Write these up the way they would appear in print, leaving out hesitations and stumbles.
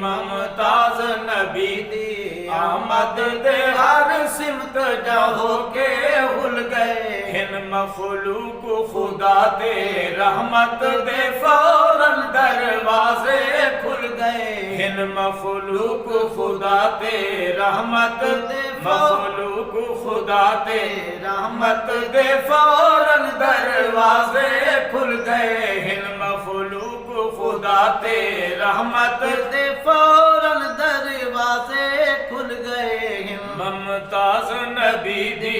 मुमताज नबी दी आमद दे हर सिमत जाहो के हुल गए हिन मखलूक खुदा दे रहमत दे फौरन दरवाजे खुल गए हिन मखलूक खुदा दे रहमत दे मखलूक खुदा दे रहमत दे फौरन दरवाजे खुल गए हिन मखलूक खुदा ते रहमत दे फौरन दरवाजे खुल गए मुमताज नबी दी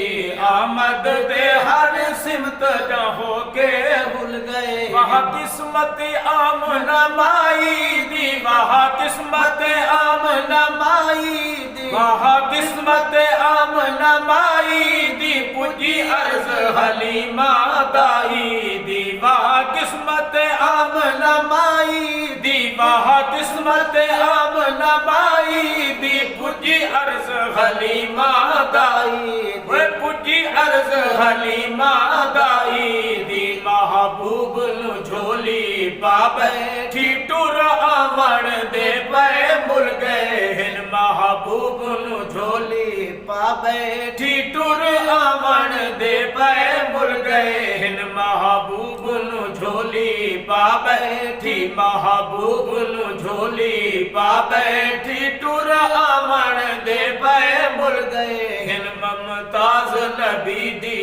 आमद दे हर सिमत जहो के भूल गए वह किस्मत आमना माई दी वह किस्मत आमना माई दी वह किस्मत आमना माई दी पुजी अर्ज हलीमा दाई दी वह किस्मत आमना माई दी वह किस्मत आमना माई दी पुजी अर्ज हलीमा दाई वे पुजी अर्ज हलीमा दाई दी महबूब नु झोली पा बैठी टुर आवन दे पे मुल गए हिन महबूब नु झोली पा बैठी टुर आवन दे पे मुल गए हिन महबूब नु झोली पा बैठी महबूब नु झोली पा बैठी टुर आवन दे पे मुल गए हिन मुमताज नबी दी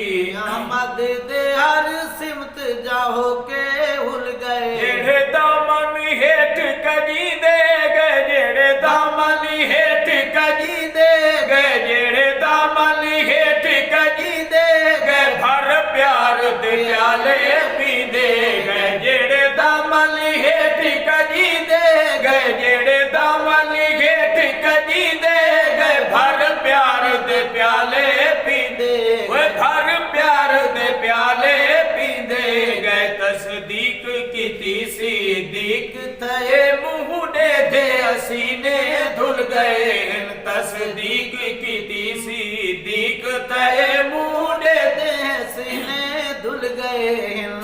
आमद दे हर सिमत जाहो के हुल गए जेड़े दामन हेठ कजी दे गए जेड़े दामन हेठ कजी दे गए जेड़े दामन हेठ कजी दे गए भर प्यार दे प्याले पी दे गए जेड़े दामन हेठ कजी दे गए जेड़े दामन हेठ कजी दे गए भर प्यार दे प्याले पी दे वे भर प्यार दे प्याले पी दे गए तस्दीक की सिद्दीक थे मुँह दे असीने धुल गए तस्दीक की सिद्दीक थे मुँह दे असीने धुल गए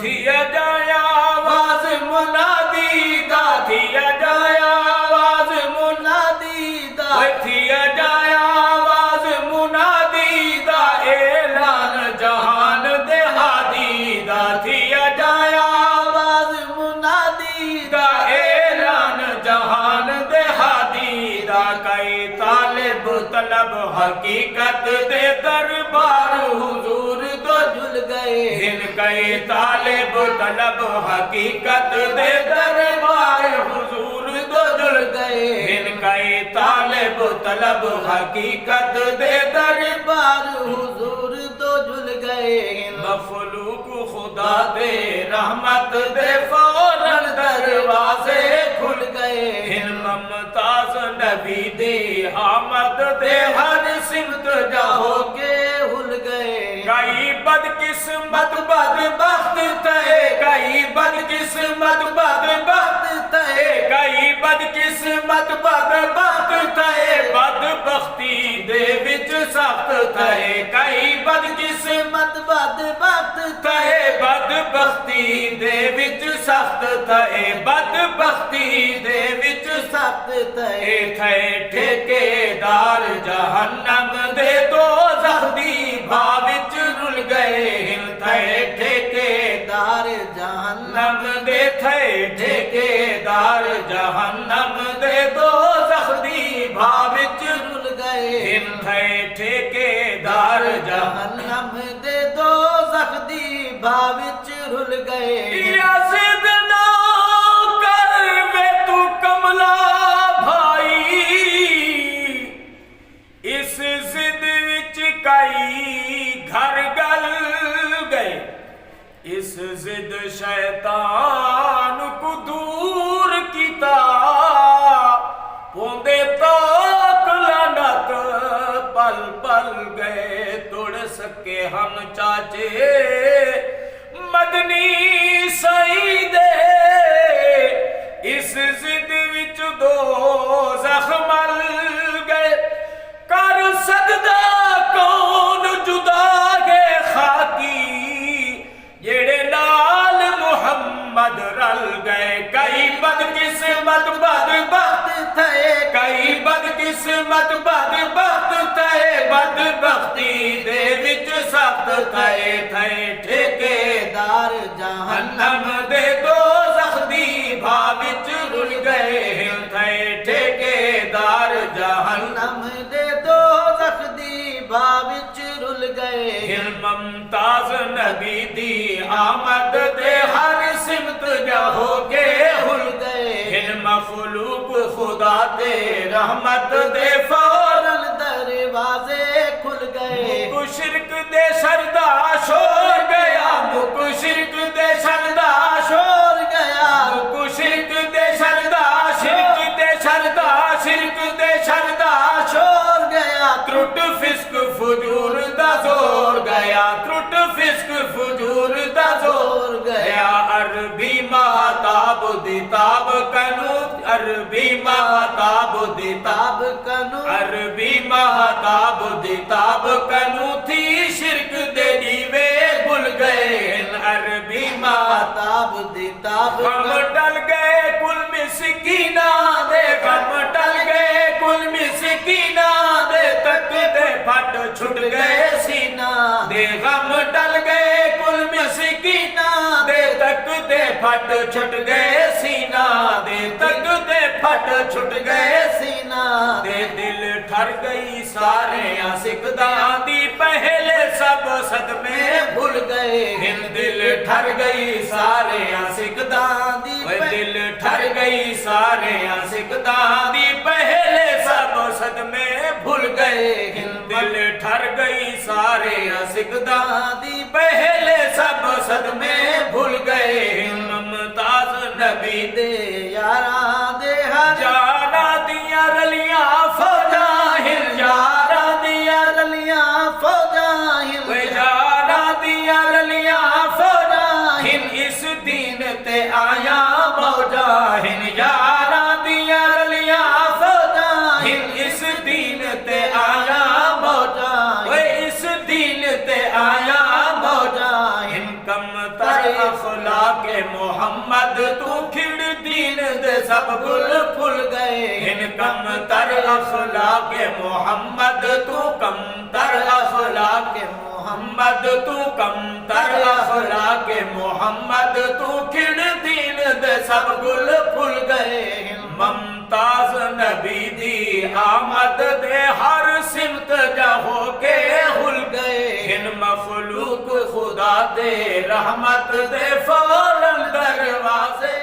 थिया जाया आवाज मुनादी दा थिया जाया आवाज मुनादी दा थिया जाया आवाज मुनादी दा ऐलान जहान दे हादी दा थिया जाया आवाज मुनादी दा ऐलान जहान दे हादी दा कई तालिब तलब हकीकत दे दरबार हुजूर तो झुल गए हिन कई तालिब तलब हकीकत दे दरबार हुजूर तो झुल गए हिन कई तालिब तलब हकीकत दे दरबार हुजूर तो झुल गए मखलूक खुदा दे रहमत दे फौरन दरवाजे खुल गए हिन मुमताज नबी दे आमद दे हर सिमत जाहो के हुल गए कई बदकिस्मत बदबख्त थे कई बदकिस्मत बदबख्त थे कई बदकिस्मत बदबख्त थे बदबख्ती दे विच सख्त थे कई बदकिस्मत बदबख्त थे बदबख्ती दे विच सख्त थे बदबख्ती दे विच सख्त थे ठेकेदार जहन्नम दे दोज़ख दी भाव विच रुल गए थे ठेकेदार जहन्नम दे थे ठेकेदार जहन्नम दे दोज़ख दी भाव विच रुल गए थे ठेकेदार जहन्नम दे दोज़ख दी भाव विच रुल गए जिद ना कर वे तू कमला भाई इस जिद विच कई घर गल गए इस जिद शैतान को दूर किता पोंदे तक लानत पल पल गए तोड़ सके हम चाचे मदनी सही दे इस जिद विच दो जख्मल गए कर सकदा कौन जुदा है खाकी जेड़े नाल मुहम्मद रल गए कई बदकिस्मत बदबख्त थे किस्मत बदबख्त थे बदबख्ती दे विच सख्त थे ठेकेदार जहन्नम दे दोज़ख दी भा विच रुल गए थे ठेकेदार जहन्नम दे दोज़ख दी भा विच रुल गए मुमताज नबी दी आमद दे हर सिमत जहो के हुल गए मखलूक खुदा दे रहमत दे फौरन दरवाजे खुल गए शिरक दे सरदा शोर गया मुक शिरक दे सरदा शोर गया मुक शिरक दे सरदा शिरक दे सरदा शिरक दे सरदा शोर गया त्रुट फिस्क फुजूर दा जोर गया त्रुट फिस्क फुजूर दा जोर गया अरबी महताब दी ताब कनु अरबी महताब दी ताब कनु अरबी महताब दी ताब कनु थी शिरक दे दीवे गुल गए अरबी महताब दी ताब गम टल गए कुल मिस्कीना दे गम टल गए कुल मिस्कीना दे तक दे फट छुट गए सीना दे गम टल गए कुल मिस्कीना दे तक दे फट छुट गए सीना दे तक दे फट छुट गए सीना दे दिल ठर गई सारे आशिकदा दी पहले सब सदमे भूल गए दिल ठर गई सारे आशिकदा दी दिल ठर गई सारे आशिकदा दी पहले सब सदमे भूल गए दिल ठर गई सारे आशिकदा दी पहले सब सदमे भूल गए मुमताज नबी दे यारा दे हजारा दिया रलियां फौजा हिल यारा दिया रलियां फौजा हिल यारा दिया रलियां फौजा हिल इस दीन ते आया मौजा हिल यारा दिया रलियां फौजा हिल इस दीन ते आया मौजा इस दीन ते आया मौजा हिन कम तर अखलाक मोहम्मद तू खिड़ दीन दे सब गुल फुल गए हिन कम तर अखलाक मोहम्मद तू कम तर अखलाक मोहम्मद तू कम तर अखलाक मोहम्मद तू खिड़ दीन दे सब गुल फुल गए मुमताज नबी दी आमद दे हर सिमत जहो के हुल गए हिन मखलूक खुदा दे रहमत दे फौरन दरवाजे